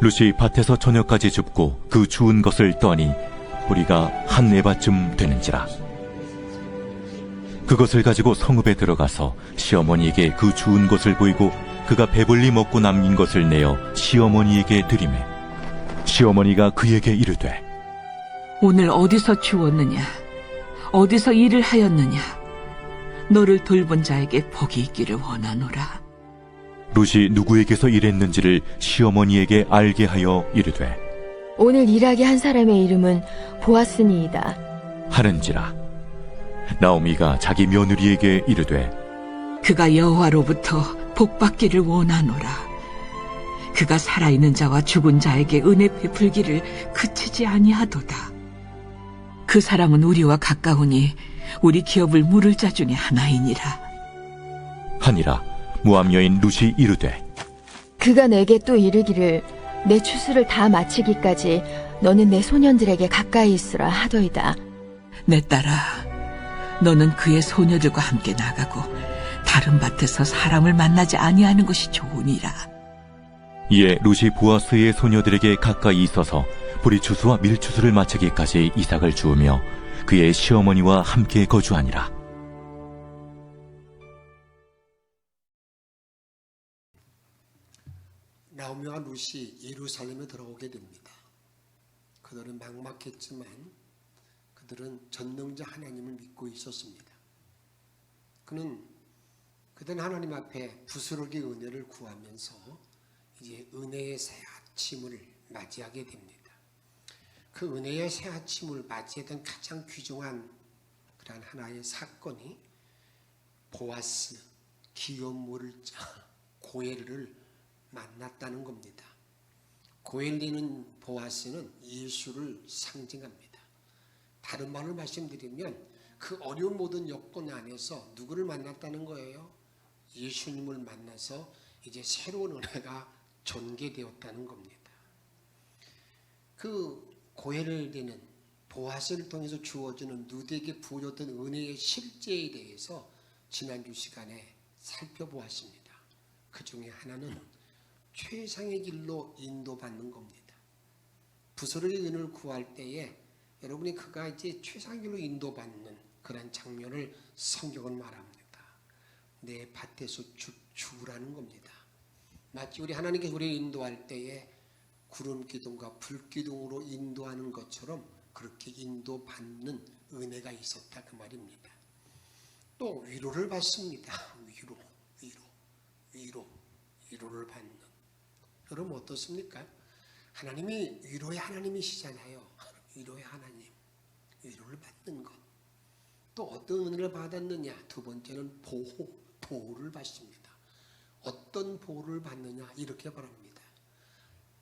룻이 밭에서 저녁까지 줍고 그 주운 것을 떠니 보리가 한 에바쯤 되는지라. 그것을 가지고 성읍에 들어가서 시어머니에게 그 주운 것을 보이고 그가 배불리 먹고 남긴 것을 내어 시어머니에게 드리매 시어머니가 그에게 이르되 오늘 어디서 주웠느냐? 어디서 일을 하였느냐? 너를 돌본 자에게 복이 있기를 원하노라. 룻이 누구에게서 일했는지를 시어머니에게 알게 하여 이르되 오늘 일하게 한 사람의 이름은 보아스니이다 하는지라. 나오미가 자기 며느리에게 이르되 그가 여호와로부터 복받기를 원하노라. 그가 살아있는 자와 죽은 자에게 은혜 베풀기를 그치지 아니하도다. 그 사람은 우리와 가까우니 우리 기업을 물을 자 중에 하나이니라. 하니라. 모압 여인 룻이 이르되 그가 내게 또 이르기를 내 추수를 다 마치기까지 너는 내 소년들에게 가까이 있으라 하더이다. 내 딸아, 너는 그의 소녀들과 함께 나가고 다른 밭에서 사람을 만나지 아니하는 것이 좋으니라. 이에 룻이 보아스의 소녀들에게 가까이 있어서 보리추수와 밀추수를 마치기까지 이삭을 주우며 그의 시어머니와 함께 거주하니라. 나오미와 룻이 예루살렘에 들어오게 됩니다. 그들은 막막했지만 그들은 전능자 하나님을 믿고 있었습니다. 그들은 하나님 앞에 부스러기 은혜를 구하면서 이제 은혜의 새 아침을 맞이하게 됩니다. 그 은혜의 새 아침을 맞이했던 가장 귀중한 그런 하나의 사건이 보아스, 기업 물을 자 고엘을 만났다는 겁니다. 고엘리는 보아스는 예수를 상징합니다. 다른 말로 말씀드리면 그 어려운 모든 여건 안에서 누구를 만났다는 거예요? 예수님을 만나서 이제 새로운 은혜가 전개되었다는 겁니다. 그 고엘리는 보아스를 통해서 주어지는 룻에게 부어졌던 은혜의 실제에 대해서 지난주 시간에 살펴보았습니다. 그 중에 하나는 최상의 길로 인도받는 겁니다. 부스러기 은혜를 구할 때에 여러분이 그가 이제 최상의 길로 인도받는 그런 장면을 성경은 말합니다. 내 밭에서 주라는 겁니다. 마치 우리 하나님께서 우리를 인도할 때에 구름 기둥과 불 기둥으로 인도하는 것처럼 그렇게 인도받는 은혜가 있었다 그 말입니다. 또 위로를 받습니다. 위로를 받는. 여러분 어떻습니까? 하나님이 위로의 하나님이시잖아요. 위로의 하나님, 위로를 받는 것. 또 어떤 은혜를 받았느냐? 두 번째는 보호를 받습니다. 어떤 보호를 받느냐? 이렇게 말합니다.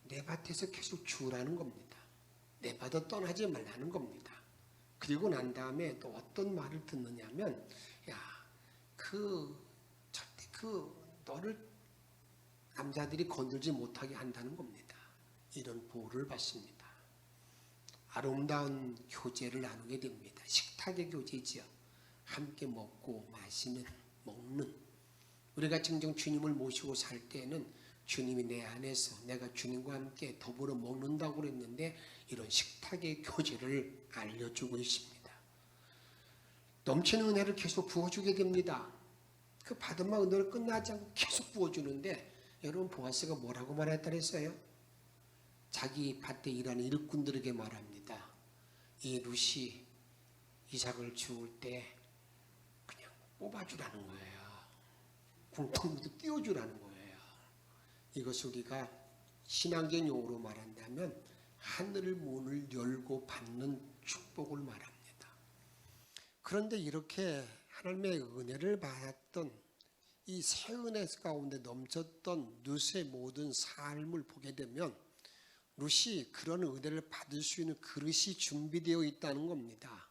내 밭에서 계속 주라는 겁니다. 내 밭을 떠나지 말라는 겁니다. 그리고 난 다음에 또 어떤 말을 듣느냐면 절대 너를 남자들이 건들지 못하게 한다는 겁니다. 이런 보호를 받습니다. 아름다운 교제를 나누게 됩니다. 식탁의 교제지요. 함께 먹고 먹는. 우리가 증정 주님을 모시고 살 때에는 주님이 내 안에서 내가 주님과 함께 더불어 먹는다고 그랬는데 이런 식탁의 교제를 알려주고 있습니다. 넘치는 은혜를 계속 부어주게 됩니다. 그 받은 바 은혜를 끝나지 않고 계속 부어주는데 여러분 보아스가 뭐라고 말했다 그랬어요? 자기 밭에 일하는 일꾼들에게 말합니다. 이 룻이 이삭을 주울 때 그냥 뽑아주라는 거예요. 궁통부터 띄워주라는 거예요. 이것을 우리가 신앙적 용어로 말한다면 하늘 문을 열고 받는 축복을 말합니다. 그런데 이렇게 하나님의 은혜를 받았던 이 새 은혜 가운데 넘쳤던 룻의 모든 삶을 보게 되면 룻이 그런 은혜를 받을 수 있는 그릇이 준비되어 있다는 겁니다.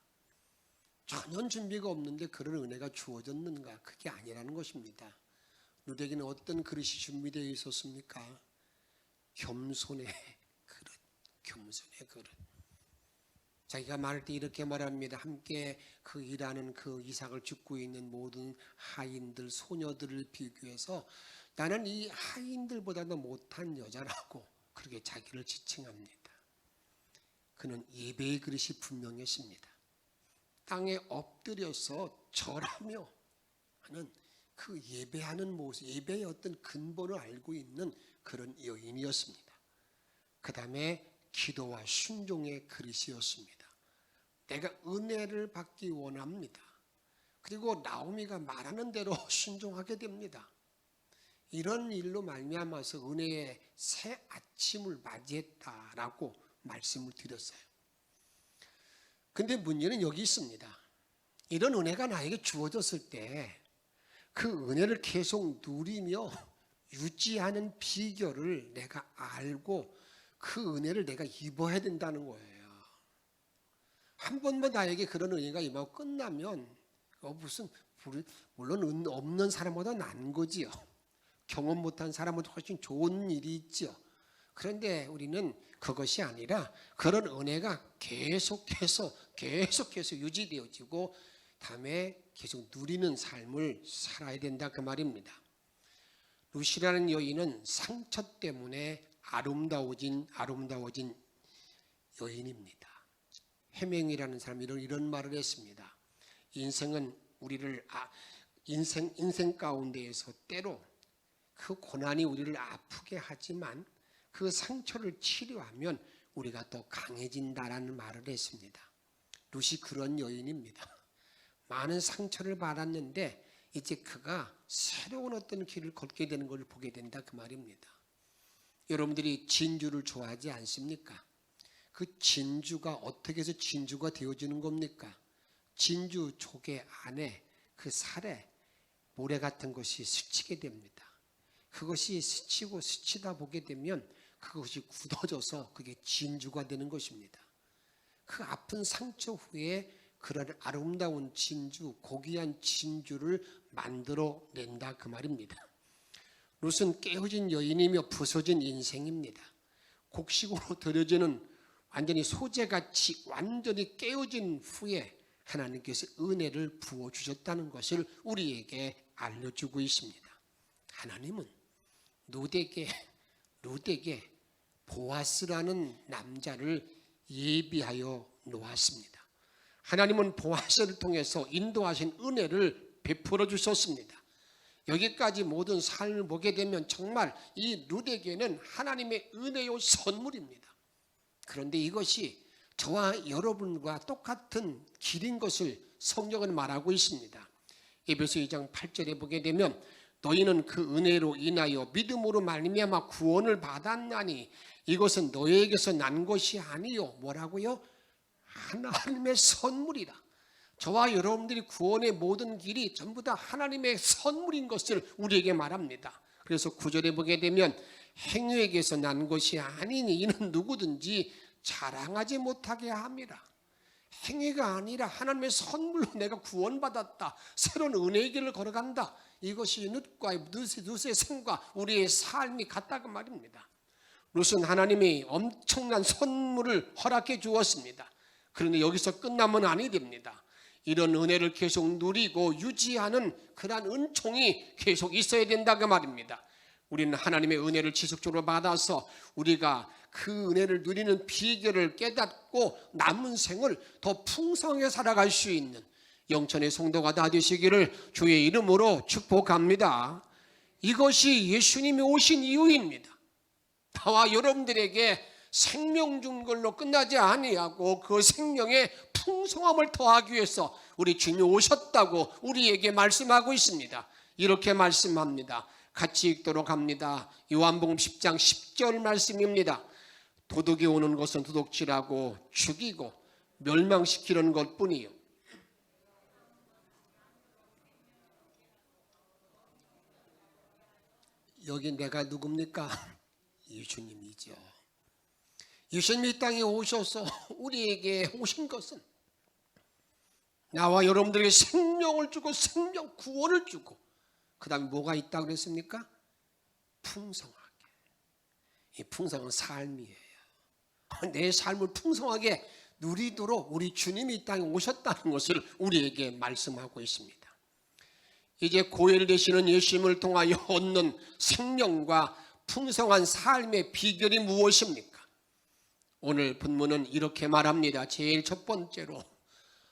전혀 준비가 없는데 그런 은혜가 주어졌는가? 그게 아니라는 것입니다. 룻에게는 어떤 그릇이 준비되어 있었습니까? 겸손의 그릇. 자기가 말할 때 이렇게 말합니다. 함께 그 일하는 그 이삭을 줍고 있는 모든 하인들, 소녀들을 비교해서 나는 이 하인들보다도 못한 여자라고 그렇게 자기를 지칭합니다. 그는 예배의 그릇이 분명했습니다. 땅에 엎드려서 절하며 하는 그 예배하는 모습, 예배의 어떤 근본을 알고 있는 그런 여인이었습니다. 그 다음에 기도와 순종의 그릇이었습니다. 내가 은혜를 받기 원합니다. 그리고 나오미가 말하는 대로 순종하게 됩니다. 이런 일로 말미암아서 은혜의 새 아침을 맞이했다라고 말씀을 드렸어요. 근데 문제는 여기 있습니다. 이런 은혜가 나에게 주어졌을 때 그 은혜를 계속 누리며 유지하는 비결을 내가 알고 그 은혜를 내가 입어야 된다는 거예요. 한 번만 나에게 그런 은혜가 임하고 끝나면 물론 없는 사람보다 나은 거지요. 경험 못한 사람보다 훨씬 좋은 일이 있죠. 그런데 우리는 그것이 아니라 그런 은혜가 계속해서 유지되어지고 다음에 계속 누리는 삶을 살아야 된다 그 말입니다. 루시라는 여인은 상처 때문에 아름다워진 여인입니다. 해명이라는 사람이 이런 말을 했습니다. 인생은 우리를 인생 가운데에서 때로 그 고난이 우리를 아프게 하지만 그 상처를 치료하면 우리가 더 강해진다라는 말을 했습니다. 루시 그런 여인입니다. 많은 상처를 받았는데 이제 그가 새로운 어떤 길을 걷게 되는 걸 보게 된다 그 말입니다. 여러분들이 진주를 좋아하지 않습니까? 그 진주가 어떻게 해서 진주가 되어지는 겁니까? 진주 조개 안에 그 살에 모래 같은 것이 스치게 됩니다. 그것이 스치다 보게 되면 그것이 굳어져서 그게 진주가 되는 것입니다. 그 아픈 상처 후에 그런 아름다운 진주, 고귀한 진주를 만들어낸다 그 말입니다. 룻은 깨어진 여인이며 부서진 인생입니다. 곡식으로 들여지는 완전히 소재같이 완전히 깨어진 후에 하나님께서 은혜를 부어주셨다는 것을 우리에게 알려주고 있습니다. 하나님은 룻에게 보아스라는 남자를 예비하여 놓았습니다. 하나님은 보아스를 통해서 인도하신 은혜를 베풀어 주셨습니다. 여기까지 모든 삶을 보게 되면 정말 이 룻에게는 하나님의 은혜요 선물입니다. 그런데 이것이 저와 여러분과 똑같은 길인 것을 성경은 말하고 있습니다. 에베소 2장 8절에 보게 되면 너희는 그 은혜로 인하여 믿음으로 말미암아 구원을 받았나니 이것은 너희에게서 난 것이 아니요. 뭐라고요? 하나님의 선물이라. 저와 여러분들이 구원의 모든 길이 전부 다 하나님의 선물인 것을 우리에게 말합니다. 그래서 9절에 보게 되면 행위에게서 난 것이 아니니 이는 누구든지 자랑하지 못하게 함이라. 행위가 아니라 하나님의 선물로 내가 구원받았다. 새로운 은혜의 길을 걸어간다. 이것이 룻의 생과 우리의 삶이 같다고 말입니다. 룻은 하나님이 엄청난 선물을 허락해 주었습니다. 그런데 여기서 끝나면 아니 됩니다. 이런 은혜를 계속 누리고 유지하는 그러한 은총이 계속 있어야 된다고 말입니다. 우리는 하나님의 은혜를 지속적으로 받아서 우리가 그 은혜를 누리는 비결을 깨닫고 남은 생을 더 풍성하게 살아갈 수 있는 영천의 성도가 다 되시기를 주의 이름으로 축복합니다. 이것이 예수님이 오신 이유입니다. 나와 여러분들에게 생명 준 걸로 끝나지 아니하고 그 생명의 풍성함을 더하기 위해서 우리 주님이 오셨다고 우리에게 말씀하고 있습니다. 이렇게 말씀합니다. 같이 읽도록 합니다. 요한복음 10장 10절 말씀입니다. 도둑이 오는 것은 도둑질하고 죽이고 멸망시키는 것뿐이요. 여기 내가 누굽니까? 예수님이죠. 예수님이 이 땅에 오셔서 우리에게 오신 것은 나와 여러분들에게 생명을 주고 생명 구원을 주고 그 다음에 뭐가 있다고 그랬습니까? 풍성하게. 이 풍성한 삶이에요. 내 삶을 풍성하게 누리도록 우리 주님이 이 땅에 오셨다는 것을 우리에게 말씀하고 있습니다. 이제 고엘 되시는 예수님을 통하여 얻는 생명과 풍성한 삶의 비결이 무엇입니까? 오늘 본문은 이렇게 말합니다. 제일 첫 번째로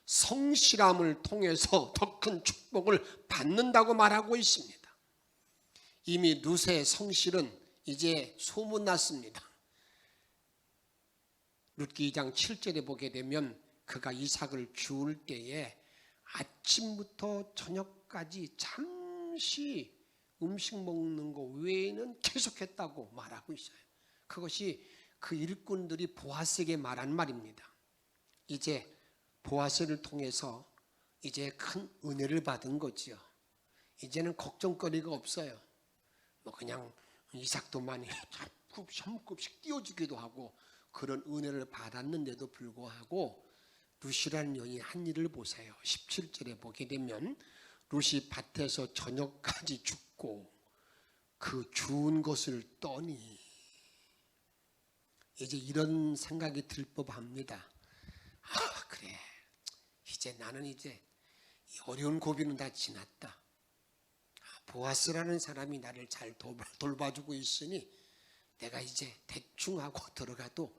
성실함을 통해서 더 큰 축복을 받는다고 말하고 있습니다. 이미 룻의 성실은 이제 소문났습니다. 룻기 2장 7절에 보게 되면 그가 이삭을 주울 때에 아침부터 저녁까지 잠시 음식 먹는 거 외에는 계속했다고 말하고 있어요. 그것이 그 일꾼들이 보아스에게 말한 말입니다. 이제 보아스를 통해서 이제 큰 은혜를 받은 거지요. 이제는 걱정거리가 없어요. 뭐 그냥 이삭도 많이 샴급씩 띄워주기도 하고 그런 은혜를 받았는데도 불구하고 룻이라는 여인이 한 일을 보세요. 17절에 보게 되면 룻이 밭에서 저녁까지 죽고 그 주운 것을 떠니, 이제 이런 생각이 들 법합니다. 아, 그래, 이제 나는 이제 이 어려운 고비는 다 지났다. 보아스라는 사람이 나를 잘 돌봐주고 있으니 내가 이제 대충 하고 들어가도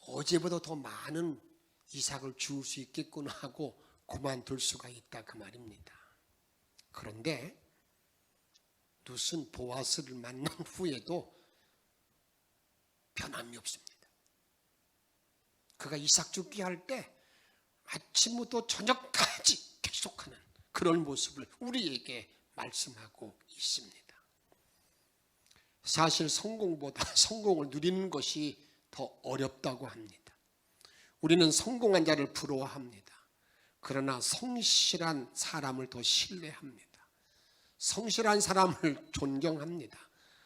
어제보다 더 많은 이삭을 주울 수 있겠구나 하고 그만둘 수가 있다, 그 말입니다. 그런데 룻은 보아스를 만난 후에도 변함이 없습니다. 그가 이삭 죽기 할 때 아침부터 저녁까지 계속하는 그런 모습을 우리에게 말씀하고 있습니다. 사실 성공보다 성공을 누리는 것이 더 어렵다고 합니다. 우리는 성공한 자를 부러워합니다. 그러나 성실한 사람을 더 신뢰합니다. 성실한 사람을 존경합니다.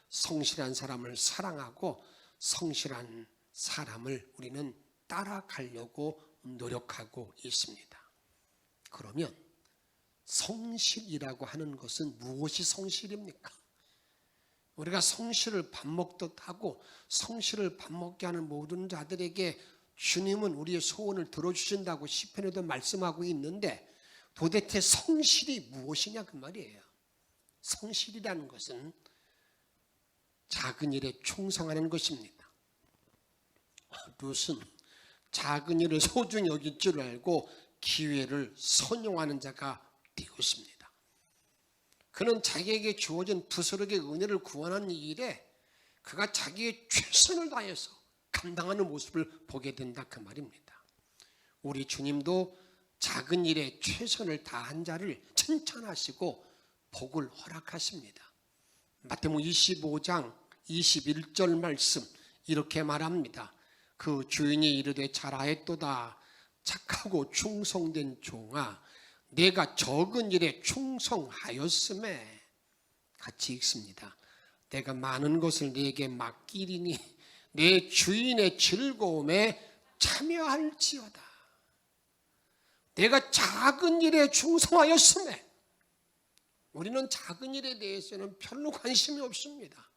성실한 사람을 사랑하고 성실한 사람을 우리는 따라가려고 노력하고 있습니다. 그러면 성실이라고 하는 것은 무엇이 성실입니까? 우리가 성실을 밥 먹듯 하고 성실을 밥 먹게 하는 모든 자들에게 주님은 우리의 소원을 들어주신다고 시편에도 말씀하고 있는데 도대체 성실이 무엇이냐 그 말이에요. 성실이라는 것은 작은 일에 충성하는 것입니다. 룻은 작은 일을 소중히 여길 줄 알고 기회를 선용하는 자가 되었습니다. 그는 자기에게 주어진 부스럭의 은혜를 구원하는 일에 그가 자기의 최선을 다해서 감당하는 모습을 보게 된다 그 말입니다. 우리 주님도 작은 일에 최선을 다한 자를 칭찬하시고 복을 허락하십니다. 마태복음 25장 21절 말씀 이렇게 말합니다. 그 주인이 이르되 잘하였도다 착하고 충성된 종아 내가 적은 일에 충성하였음에, 같이 읽습니다. 내가 많은 것을 네게 맡기리니 내 주인의 즐거움에 참여할지어다. 내가 작은 일에 충성하였음에, 우리는 작은 일에 대해서는 별로 관심이 없습니다.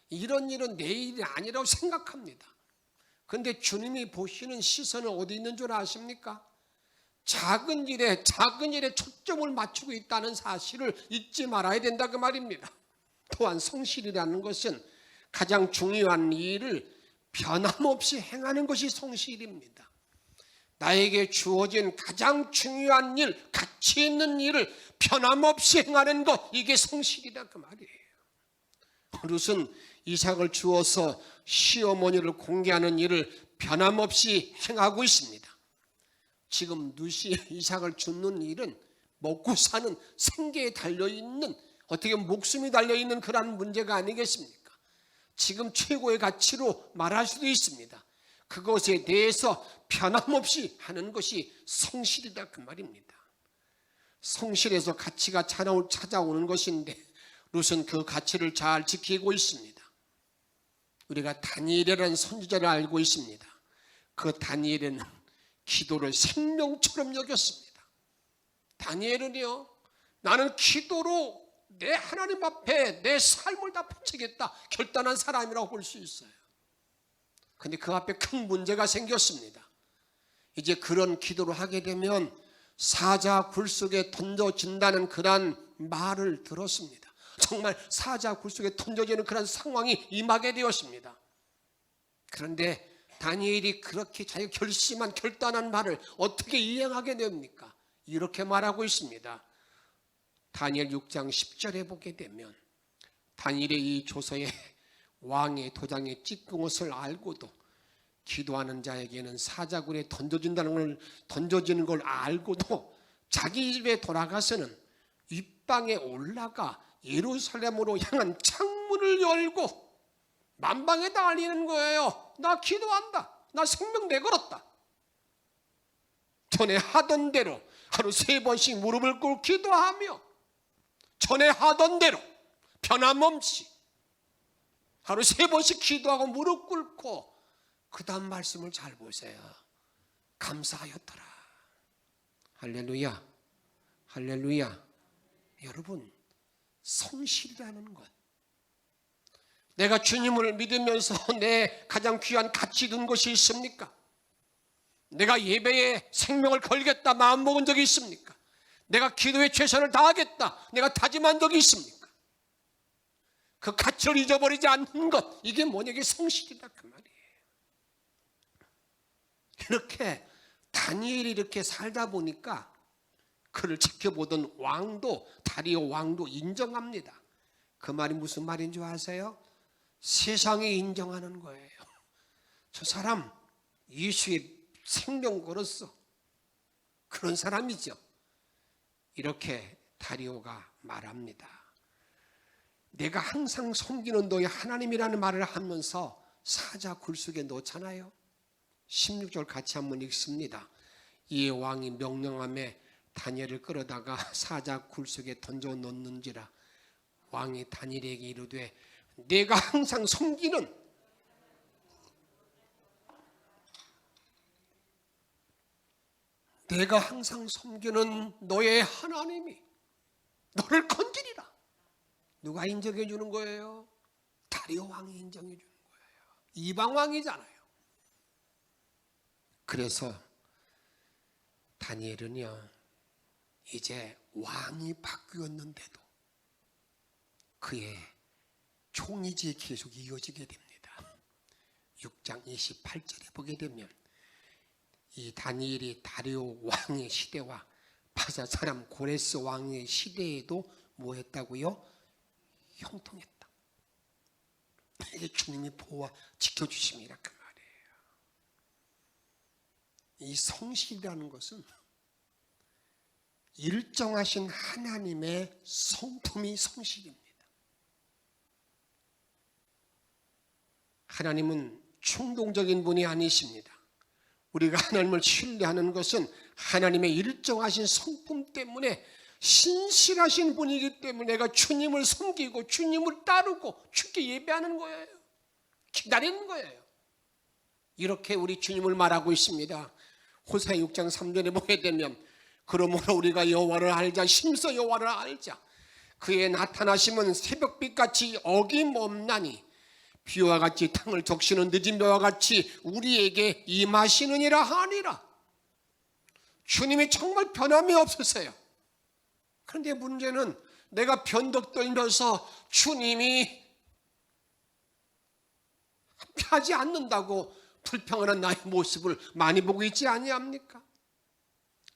이런 일은 내 일이 아니라고 생각합니다. 그런데 주님이 보시는 시선은 어디 있는 줄 아십니까? 작은 일에 초점을 맞추고 있다는 사실을 잊지 말아야 된다 그 말입니다. 또한 성실이라는 것은 가장 중요한 일을 변함없이 행하는 것이 성실입니다. 나에게 주어진 가장 중요한 일, 가치 있는 일을 변함없이 행하는 것, 이게 성실이다 그 말이에요. 룻은 이삭을 주어서 시어머니를 공개하는 일을 변함없이 행하고 있습니다. 지금 룻이 이삭을 줍는 일은 먹고 사는 생계에 달려있는, 어떻게 보면 목숨이 달려있는 그런 문제가 아니겠습니까? 지금 최고의 가치로 말할 수도 있습니다. 그것에 대해서 변함없이 하는 것이 성실이다 그 말입니다. 성실에서 가치가 찾아오는 것인데 룻은 그 가치를 잘 지키고 있습니다. 우리가 다니엘이라는 선지자를 알고 있습니다. 그 다니엘은 기도를 생명처럼 여겼습니다. 다니엘은요, 나는 기도로 내 하나님 앞에 내 삶을 다 바치겠다 결단한 사람이라고 볼 수 있어요. 그런데 그 앞에 큰 문제가 생겼습니다. 이제 그런 기도를 하게 되면 사자 굴 속에 던져진다는 그러한 말을 들었습니다. 정말 사자 굴 속에 던져지는 그런 상황이 임하게 되었습니다. 그런데 다니엘이 그렇게 자기 결심한 결단한 말을 어떻게 이행하게 됩니까? 이렇게 말하고 있습니다. 다니엘 6장 10절에 보게 되면 다니엘의 이 조서에 왕의 도장에 찍은 것을 알고도 기도하는 자에게는 사자굴에 던져지는 걸 알고도 자기 집에 돌아가서는 윗방에 올라가 예루살렘으로 향한 창문을 열고 만방에다 알리는 거예요. 나 기도한다. 나 생명 내걸었다. 전에 하던 대로 하루 3번씩 무릎을 꿇고 기도하며 전에 하던 대로 변함없이 하루 3번씩 기도하고 무릎 꿇고 그 다음 말씀을 잘 보세요. 감사하였더라. 할렐루야. 할렐루야. 여러분, 성실이라는 것, 내가 주님을 믿으면서 내 가장 귀한 가치 둔 것이 있습니까? 내가 예배에 생명을 걸겠다 마음 먹은 적이 있습니까? 내가 기도에 최선을 다하겠다 내가 다짐한 적이 있습니까? 그 가치를 잊어버리지 않는 것, 이게 뭐냐? 이게 성실이다 그 말이에요. 이렇게 다니엘이 이렇게 살다 보니까 그를 지켜보던 왕도, 다리오 왕도 인정합니다. 그 말이 무슨 말인 줄 아세요? 세상이 인정하는 거예요. 저 사람 예수의 생명 걸었어. 그런 사람이죠. 이렇게 다리오가 말합니다. 내가 항상 섬기는 너의 하나님이라는 말을 하면서 사자 굴 속에 넣잖아요. 16절 같이 한번 읽습니다. 이에 왕이 명령함에 다니엘을 끌어다가 사자 굴 속에 던져 넣는지라. 왕이 다니엘에게 이르되 내가 항상 섬기는 너의 하나님이 너를 건지리라. 누가 인정해 주는 거예요? 다리오 왕이 인정해 주는 거예요. 이방 왕이잖아요. 그래서 다니엘은요, 이제 왕이 바뀌었는데도 그의 총의지 계속 이어지게 됩니다. 6장 28절에 보게 되면 이 다니엘이 다리오 왕의 시대와 바사 사람 고레스 왕의 시대에도 뭐 했다고요? 형통했다. 이게 주님이 보호와 지켜주심이라 그 말이에요. 이 성실이라는 것은 일정하신 하나님의 성품이 성실입니다. 하나님은 충동적인 분이 아니십니다. 우리가 하나님을 신뢰하는 것은 하나님의 일정하신 성품 때문에 신실하신 분이기 때문에 내가 주님을 섬기고 주님을 따르고 주께 예배하는 거예요. 기다리는 거예요. 이렇게 우리 주님을 말하고 있습니다. 호세아 6장 3절에 보게 되면 그러므로 우리가 여호와를 알자, 심서 여호와를 알자. 그의 나타나심은 새벽빛같이 어김없나니 비와 같이 땅을 적시는 늦은 비와 같이 우리에게 임하시느니라 하니라. 주님이 정말 변함이 없으세요. 그런데 문제는 내가 변덕 떨면서 주님이 함께하지 않는다고 불평하는 나의 모습을 많이 보고 있지 아니합니까?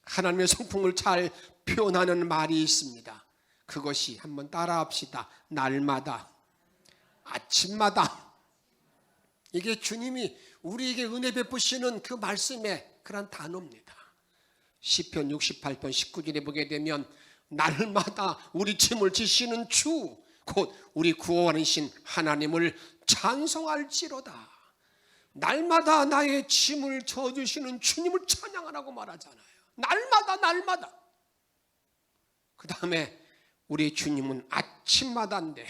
하나님의 성품을 잘 표현하는 말이 있습니다. 그것이 한번 따라합시다. 날마다, 아침마다. 이게 주님이 우리에게 은혜 베푸시는 그 말씀의 그런 단어입니다. 시편 68편 19절에 보게 되면 날마다 우리 짐을 지시는 주 곧 우리 구원이신 하나님을 찬송할지로다. 날마다 나의 짐을 져주시는 주님을 찬양하라고 말하잖아요. 날마다. 그 다음에 우리 주님은 아침마다인데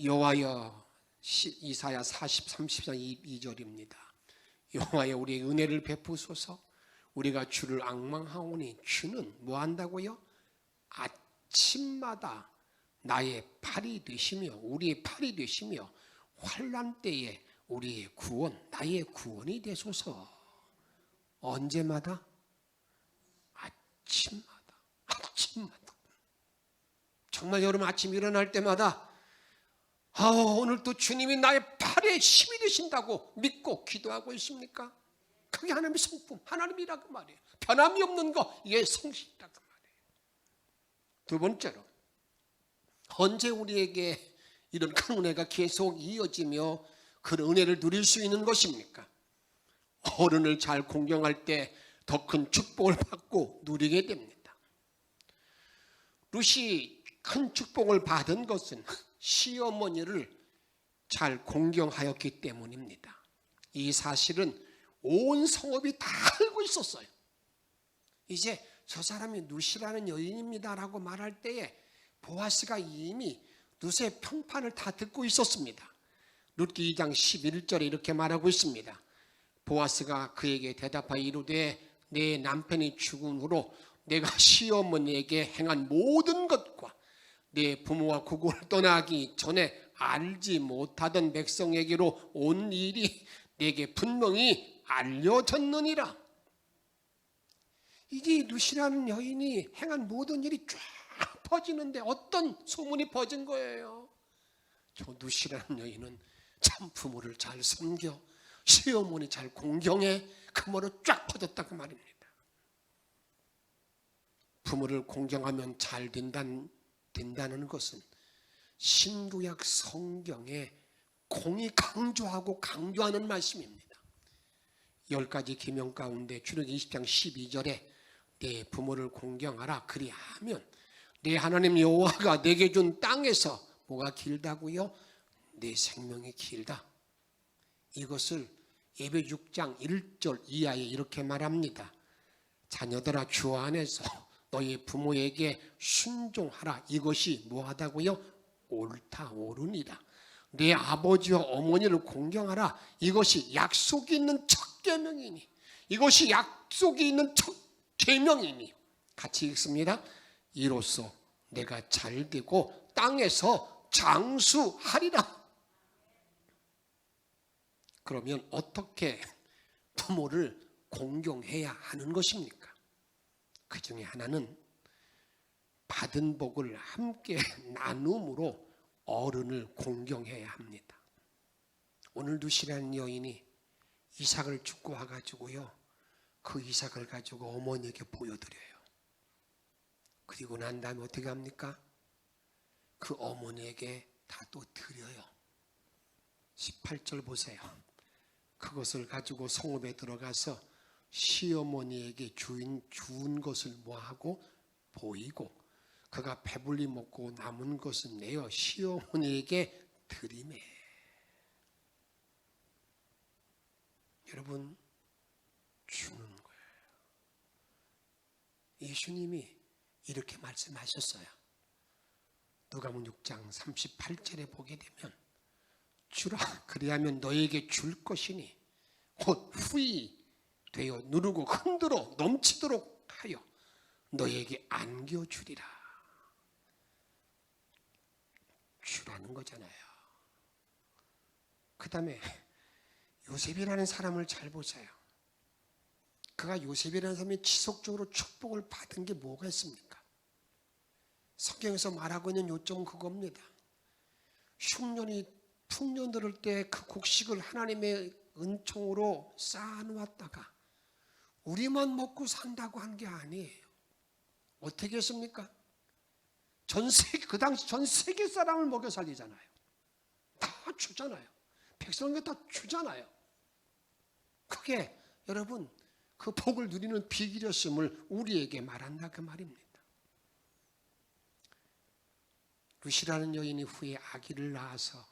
여호와여, 이사야 30장 2절입니다. 여호와여 우리의 은혜를 베푸소서. 우리가 주를 앙망하오니 주는 뭐 한다고요? 아침마다 나의 팔이 되시며 우리의 팔이 되시며 환난 때에 우리의 구원, 나의 구원이 되소서. 언제마다? 아침마다. 정말 여러분 아침 일어날 때마다 오늘 또 주님이 나의 팔에 힘이 되신다고 믿고 기도하고 있습니까? 그게 하나님의 성품, 하나님이라고 말이에요. 변함이 없는 거, 이게 성실이라고 말이에요. 두 번째로, 언제 우리에게 이런 큰 은혜가 계속 이어지며 그런 은혜를 누릴 수 있는 것입니까? 어른을 잘 공경할 때 더 큰 축복을 받고 누리게 됩니다. 룻이 큰 축복을 받은 것은 시어머니를 잘 공경하였기 때문입니다. 이 사실은 온 성읍이 다 알고 있었어요. 이제 저 사람이 룻이라는 여인입니다라고 말할 때에 보아스가 이미 룻의 평판을 다 듣고 있었습니다. 룻기 2장 11절에 이렇게 말하고 있습니다. 보아스가 그에게 대답하여 이르되 내 남편이 죽은 후로 내가 시어머니에게 행한 모든 것과 내 부모와 고국을 떠나기 전에 알지 못하던 백성에게로 온 일이 내게 분명히 알려졌느니라. 이게 룻이라는 여인이 행한 모든 일이 쫙 퍼지는데 어떤 소문이 퍼진 거예요? 저 룻이라는 여인은 참 부모를 잘 섬겨 시어머니 잘 공경해. 그 말로 쫙 퍼졌다고 말입니다. 부모를 공경하면 잘 된다는 것은 신구약 성경에 공이 강조하는 말씀입니다. 10가지 계명 가운데 출애굽기 20장 12절에 내 부모를 공경하라 그리하면 내 하나님 여호와가 내게 준 땅에서 뭐가 길다고요? 내 생명이 길다. 이것을 예배 6장 1절 이하에 이렇게 말합니다. 자녀들아 주 안에서 너희 부모에게 순종하라. 이것이 뭐하다고요? 옳다 옳으니라. 내 아버지와 어머니를 공경하라. 이것이 약속이 있는 첫 계명이니 이것이 약속이 있는 첫 계명이니 같이 읽습니다. 이로써 내가 잘되고 땅에서 장수하리라. 그러면 어떻게 부모를 공경해야 하는 것입니까? 그 중에 하나는 받은 복을 함께 나눔으로 어른을 공경해야 합니다. 오늘 룻이라는 여인이 이삭을 죽고 와가지고요, 그 이삭을 가지고 어머니에게 보여드려요. 그리고 난 다음에 어떻게 합니까? 그 어머니에게 다 또 드려요. 18절 보세요. 그것을 가지고 성읍에 들어가서 시어머니에게 주운 것을 뭐하고 보이고 그가 배불리 먹고 남은 것은 내어 시어머니에게 드리매. 여러분, 주는 거예요. 예수님이 이렇게 말씀하셨어요. 누가복음 6장 38절에 보게 되면 주라 그리하면 너에게 줄 것이니 곧 후히 되어 누르고 흔들어 넘치도록 하여 너에게 안겨주리라. 주라는 거잖아요. 그 다음에 요셉이라는 사람을 잘 보세요. 그가 요셉이라는 사람이 지속적으로 축복을 받은 게 뭐가 있습니까? 성경에서 말하고 있는 요점은 그겁니다. 흉년이 풍년 들을 때 그 곡식을 하나님의 은총으로 쌓아놓았다가 우리만 먹고 산다고 한 게 아니에요. 어떻게 했습니까? 그 당시 전 세계 사람을 먹여 살리잖아요. 다 주잖아요. 백성에게 다 주잖아요. 그게 여러분 그 복을 누리는 비결이었음을 우리에게 말한다 그 말입니다. 룻이라는 여인이 후에 아기를 낳아서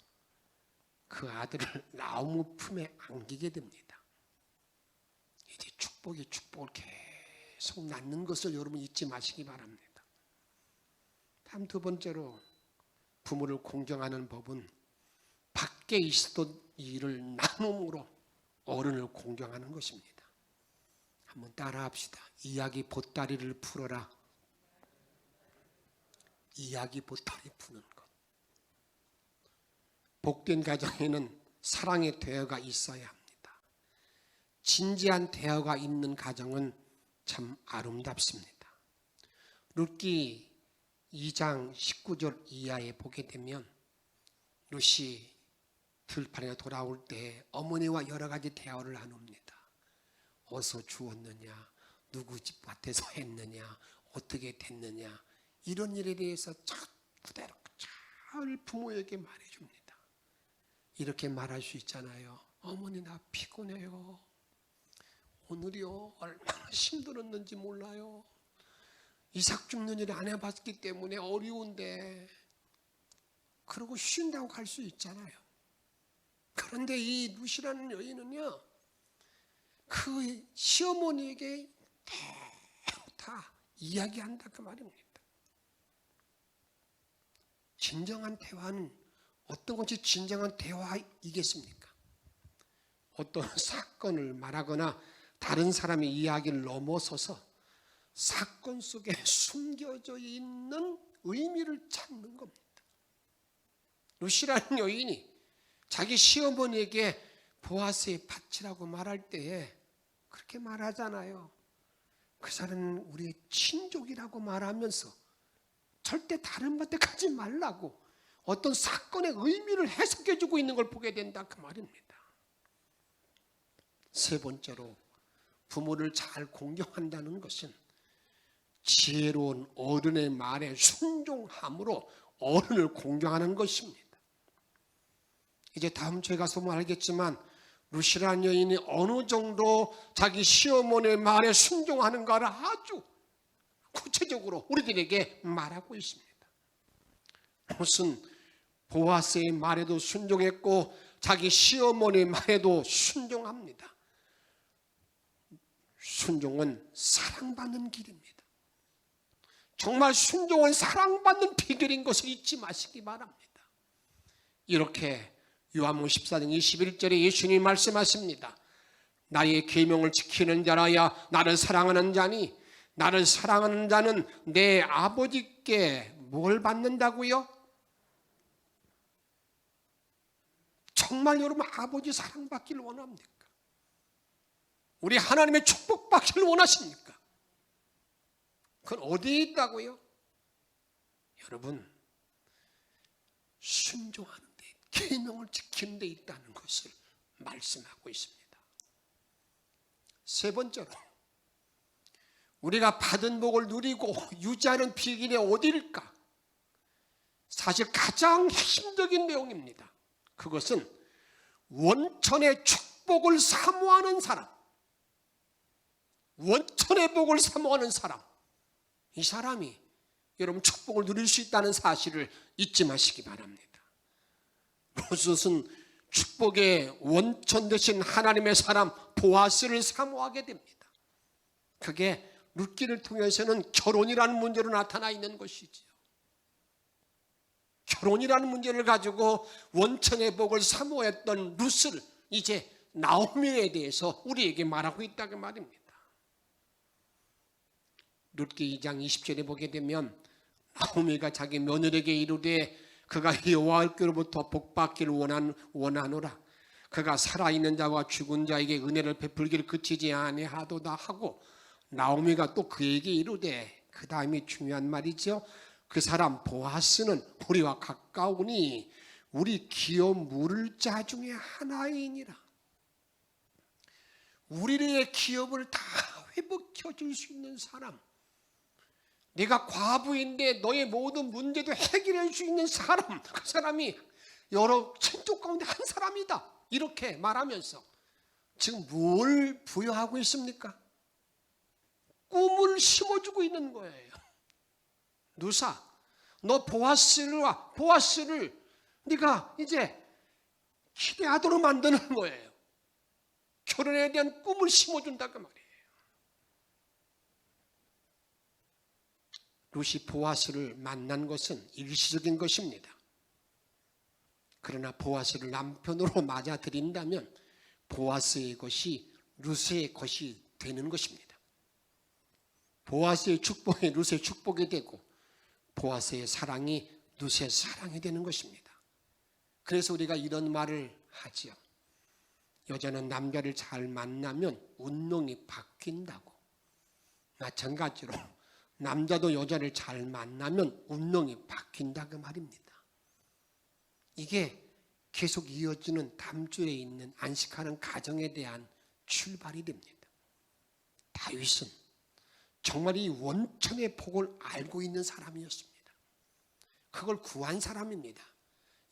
그 아들을 나오미 품에 안기게 됩니다. 이제 축복이 축복을 계속 낳는 것을 여러분 잊지 마시기 바랍니다. 다음 두 번째로 부모를 공경하는 법은 밖에 있었던 일을 나눔으로 어른을 공경하는 것입니다. 한번 따라합시다. 이야기 보따리를 풀어라. 이야기 보따리 푸는 것. 복된 가정에는 사랑의 대화가 있어야 합니다. 진지한 대화가 있는 가정은 참 아름답습니다. 룻기 2장 19절 이하에 보게 되면 룻이 들판에 돌아올 때 어머니와 여러 가지 대화를 나눕니다. 어디서 주웠느냐, 누구 집 밭에서 했느냐, 어떻게 됐느냐, 이런 일에 대해서 그대로 잘 부모에게 말해줍니다. 이렇게 말할 수 있잖아요. 어머니 나 피곤해요. 오늘이요 얼마나 힘들었는지 몰라요. 이삭 줍는 일을 안 해봤기 때문에 어려운데, 그러고 쉰다고 갈 수 있잖아요. 그런데 이 룻이라는 여인은요, 그 시어머니에게 다 이야기한다 그 말입니다. 진정한 대화는 어떤 것이 진정한 대화이겠습니까? 어떤 사건을 말하거나 다른 사람의 이야기를 넘어서서 사건 속에 숨겨져 있는 의미를 찾는 겁니다. 룻이라는 여인이 자기 시어머니에게 보아스의 밭이라고 말할 때에 그렇게 말하잖아요. 그 사람은 우리의 친족이라고 말하면서 절대 다른 밭에 가지 말라고 어떤 사건의 의미를 해석해주고 있는 걸 보게 된다 그 말입니다. 세 번째로, 부모를 잘 공경한다는 것은 지혜로운 어른의 말에 순종함으로 어른을 공경하는 것입니다. 이제 다음 주에 가서 보면 알겠지만 룻이라는 여인이 어느 정도 자기 시어머니의 말에 순종하는가를 아주 구체적으로 우리들에게 말하고 있습니다. 룻은 보아스의 말에도 순종했고 자기 시어머니의 말에도 순종합니다. 순종은 사랑받는 길입니다. 정말 순종은 사랑받는 비결인 것을 잊지 마시기 바랍니다. 이렇게 요한복음 14장 21절에 예수님이 말씀하십니다. 나의 계명을 지키는 자라야 나를 사랑하는 자니, 나를 사랑하는 자는 내 아버지께 뭘 받는다고요? 정말 여러분 아버지 사랑받기를 원합니까? 우리 하나님의 축복받기를 원하십니까? 그건 어디에 있다고요? 여러분, 순종하는 데, 계명을 지키는 데 있다는 것을 말씀하고 있습니다. 세 번째로, 우리가 받은 복을 누리고 유지하는 비결이 어디일까? 사실 가장 핵심적인 내용입니다. 그것은 원천의 축복을 사모하는 사람, 원천의 복을 사모하는 사람, 이 사람이 여러분 축복을 누릴 수 있다는 사실을 잊지 마시기 바랍니다. 롯은 축복의 원천 되신 하나님의 사람 보아스를 사모하게 됩니다. 그게 룻기를 통해서는 결혼이라는 문제로 나타나 있는 것이지요. 결혼이라는 문제를 가지고 원천의 복을 사모했던 룻을 이제 나오미에 대해서 우리에게 말하고 있다고 말입니다. 룻기 2장 20절에 보게 되면 나오미가 자기 며느리에게 이르되 그가 여호와께로부터 복받기를 원하노라. 그가 살아있는 자와 죽은 자에게 은혜를 베풀기를 그치지 아니하도다 하고, 나오미가 또 그에게 이르되, 그 다음이 중요한 말이죠. 그 사람 보아스는 우리와 가까우니 우리 기업 물을 자 중에 하나이니라. 우리의 기업을 다 회복해 줄 수 있는 사람, 네가 과부인데 너의 모든 문제도 해결해 줄 수 있는 사람, 그 사람이 여러 친족 가운데 한 사람이다, 이렇게 말하면서 지금 뭘 부여하고 있습니까? 꿈을 심어주고 있는 거예요. 누사, 너 보아스를 네가 이제 기대하도록 만드는 거예요. 결혼에 대한 꿈을 심어준다고 말이에요. 룻이 보아스를 만난 것은 일시적인 것입니다. 그러나 보아스를 남편으로 맞아들인다면 보아스의 것이 룻의 것이 되는 것입니다. 보아스의 축복이 룻의 축복이 되고 보아스의 사랑이 룻의 사랑이 되는 것입니다. 그래서 우리가 이런 말을 하지요. 여자는 남자를 잘 만나면 운명이 바뀐다고. 마찬가지로 남자도 여자를 잘 만나면 운명이 바뀐다 그 말입니다. 이게 계속 이어지는 다음 주에 있는 안식하는 가정에 대한 출발이 됩니다. 다윗은 정말 이 원천의 복을 알고 있는 사람이었습니다. 그걸 구한 사람입니다.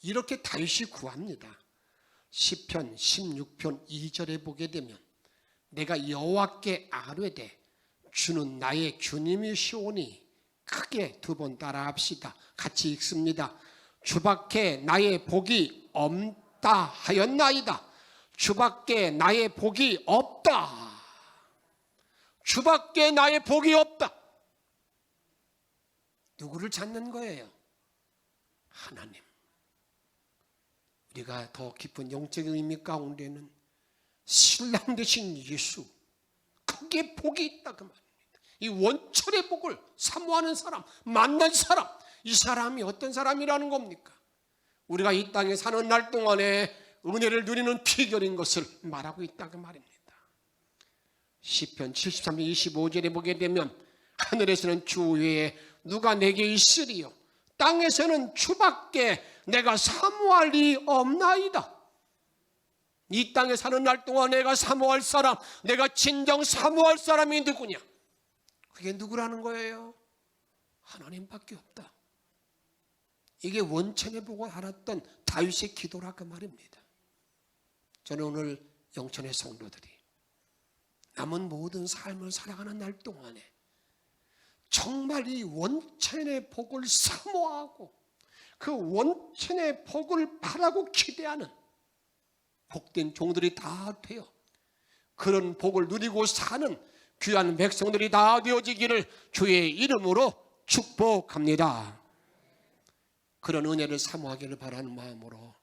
이렇게 다윗이 구합니다. 시편 16편 2절에 보게 되면 내가 여호와께 아뢰되 주는 나의 주님이시오니, 크게 두 번 따라합시다. 같이 읽습니다. 주밖에 나의 복이 없다 하였나이다. 주밖에 나의 복이 없다. 주밖에 나의 복이 없다. 누구를 찾는 거예요? 하나님. 우리가 더 깊은 영적인 의미 가운데는 신랑 되신 예수, 거기에 복이 있다 그 말입니다. 이 원천의 복을 사모하는 사람, 만난 사람, 이 사람이 어떤 사람이라는 겁니까? 우리가 이 땅에 사는 날 동안에 은혜를 누리는 비결인 것을 말하고 있다 그 말입니다. 시편 73편 25절에 보게 되면 하늘에서는 주 외에 누가 내게 있으리요, 땅에서는 주밖에 내가 사모할 리 없나이다. 이 땅에 사는 날 동안 내가 사모할 사람, 내가 진정 사모할 사람이 누구냐? 그게 누구라는 거예요? 하나님밖에 없다. 이게 원천의 복을 알았던 다윗의 기도라 그 말입니다. 저는 오늘 영천의 성도들이 남은 모든 삶을 살아가는 날 동안에 정말 이 원천의 복을 사모하고 그 원천의 복을 바라고 기대하는 복된 종들이 다 되어 그런 복을 누리고 사는 귀한 백성들이 다 되어지기를 주의 이름으로 축복합니다. 그런 은혜를 사모하기를 바라는 마음으로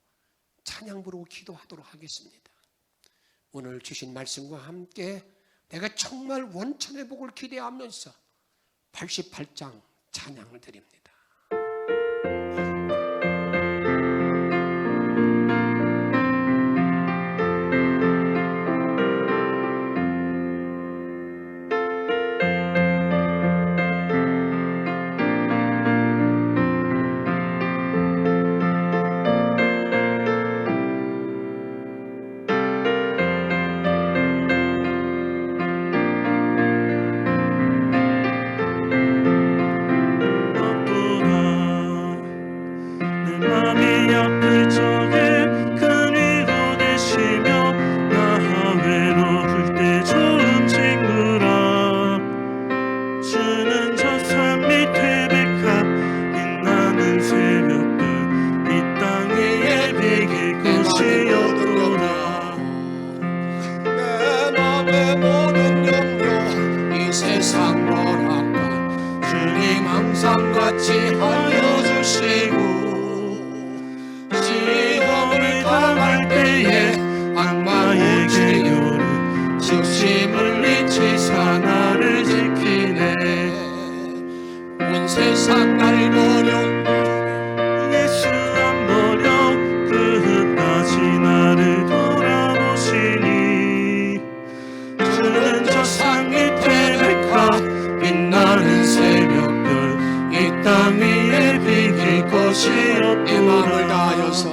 찬양 부르고 기도하도록 하겠습니다. 오늘 주신 말씀과 함께 내가 정말 원천의 복을 기대하면서 88장 찬양을 드립니다. 같이 하여 주시고 시험을 당할 때에 악마의 계율은 직심을 잊히사 나를 지키네. 온 세상 날 버려 예수 안 버려 끝까지 나를 돌아보시니 주는 저 산 밑에 백화 빛나는 새벽별 이 땅 위에 비길 것이 없구나. 내 마음을 다하여서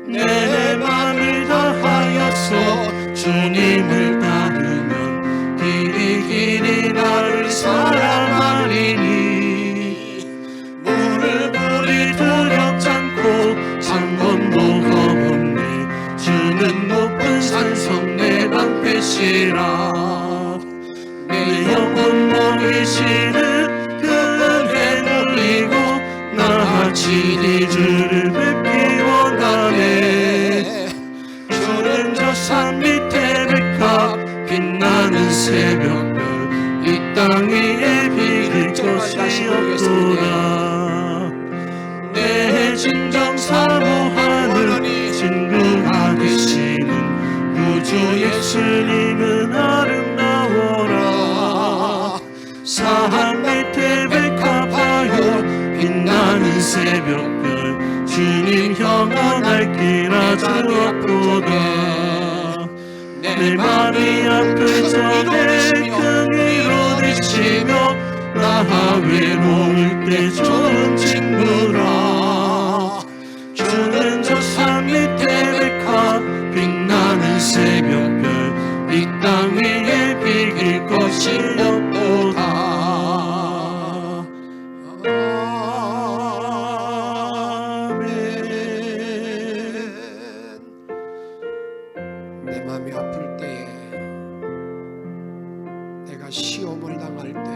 내 마음을 다하여서 주님을 따르면 길이 나를 사랑하리니 물을 불이 두렵지 않고 창문도 겁없네. 주는 높은 산성 내 방패시라. 내 영혼 먹이시는 나같이 주를 뵙기 원하네. 주는 저 산 밑에 백합 빛나는 새벽별 이 땅 위에 비길 것이 없구나. 내 진정 사모하는 친구가 되시는 구주 예수님은 아름다워라. 산 밑에 백합하여 빛나는 새벽별 주님 영원할 길 아주 없도다. 내 맘이 아플 적에 큰 위로 되시며 나 외로울 때 좋은 친구라. 주는 저 산 밑에 백합 빛나는 새벽별 이 땅 위에 비길 것이 없도다. 내 마음이 아플 때에, 내가 시험을 당할 때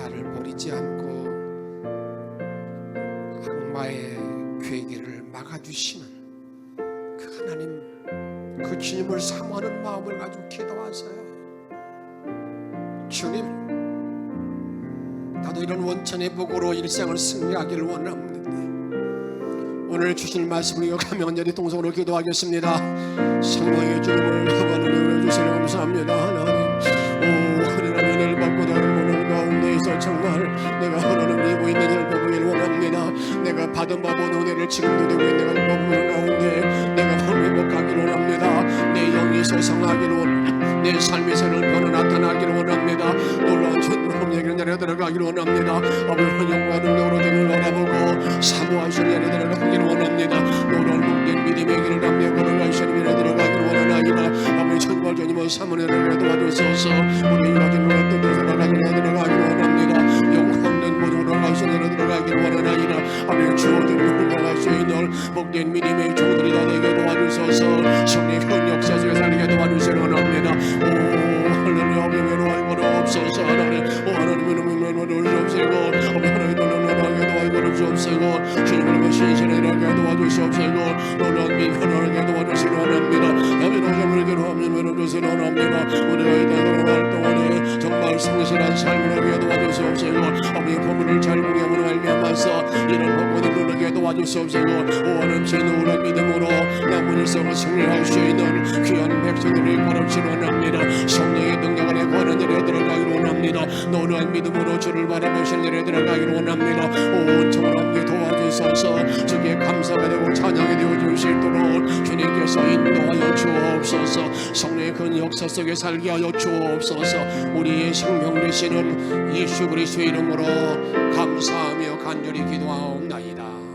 나를 버리지 않고 악마의 괴계를 막아주시는 그 하나님, 그 주님을 사모하는 마음을 가지고 기도하세요. 주님, 나도 이런 원천의 복으로 일생을 승리하기를 원합니다. 오늘 주신 말씀을 이어가며 간절히 동성으로 기도하겠습니다. 성령의 주님을 하나님 주시는 감사합니다. 하나님, 하나님 은혜를 받고 다른 모든 가운데에서 정말 내가 하나님 입고 있는 일 보기를 원합니다. 내가 받은 바본 은혜를 지금도 되고 있는 내가 보는 가운데 내가 회복하기를 원합니다. 내 영이 소상하기를 원합니다. 내 삶의 새로운 변화 나타나기를 원합니다. 놀라운 주님의 얘기를 내려 들어가기를 원합니다. 아버지의 영광 능력으로 주님을 알아보고 사모하시는 내려 들어가기를 원합니다. 놀라운 복된 믿음의 길을 담내 걸어가시는 내려 들어가기를 원하나이다. 아버지 정말 주님의 사모를 도와주소서. 우리 가진 어떤 데서 나가기를 들어가기를 원합니다. 영광된 모습으로 가시는 내려 들어가기를 원하나이다. 아버지 주어지는 흘러갈 수 있는 복된 믿음의 종들이 다 되게 도와주소서. 성령의 현 역사 속에 살게 도와주시기 원합니다. 하나님 아버지 외로워할 것 없어서 하나님 하나님 이름으로 주옵시고 하나님 놀라게 도와주시고 주옵시고 주님의 신실에 일하게 도와주시옵시고 놀라운 미편하게 도와주시기 원합니다. 아버지 우리들로 하나님으로 주시기 원합니다. 우리가 이 땅으로 활동하니 정말 성실한 삶을 하게 도와주시옵시고 아버지 법문을 잘 공유함으로 말미암아서 이런 복권을 누르게 도와주시옵시고 오하는 진우란 믿음으로 남은 일생을 승리할 수 있는 귀한 백성들이 걸음치기 원합니다. 성령의 능력 안에 거하는 일에 들어가기를 원합니다. 노래한 믿음으로 주를 바라보시는 일에 들어가기를 원합니다. 온 청을 함께 도와주소서. 주께 감사가 되고 찬양이 되어 주시도록 주님께서 인도하여 주옵소서. 성령의 큰 역사 속에 살게 하여 주옵소서. 우리의 생명 되시는 예수 그리스도의 이름으로 감사하며 간절히 기도하옵나이다.